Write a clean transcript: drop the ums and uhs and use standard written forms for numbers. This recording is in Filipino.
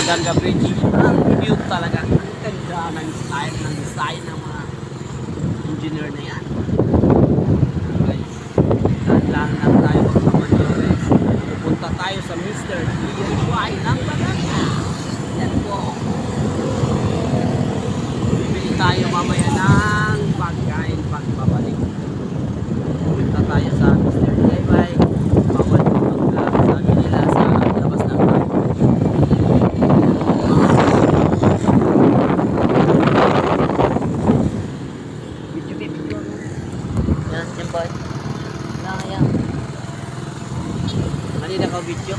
Maganga Bridge. Ang cute talaga. Ang ganda ng design ng mga engineer na yan. Guys, lang tayo magmamanyones. Pupunta tayo sa Mr. DIY ng Maganga. Yan po. Bibili tayo mamaya ng pagkain pagbabalik. Pupunta tayo sa Mr. DIY. Bawal sabi nila sa labas ng tayo. Video. Yan, yan ba? Yan. Kanina ka video.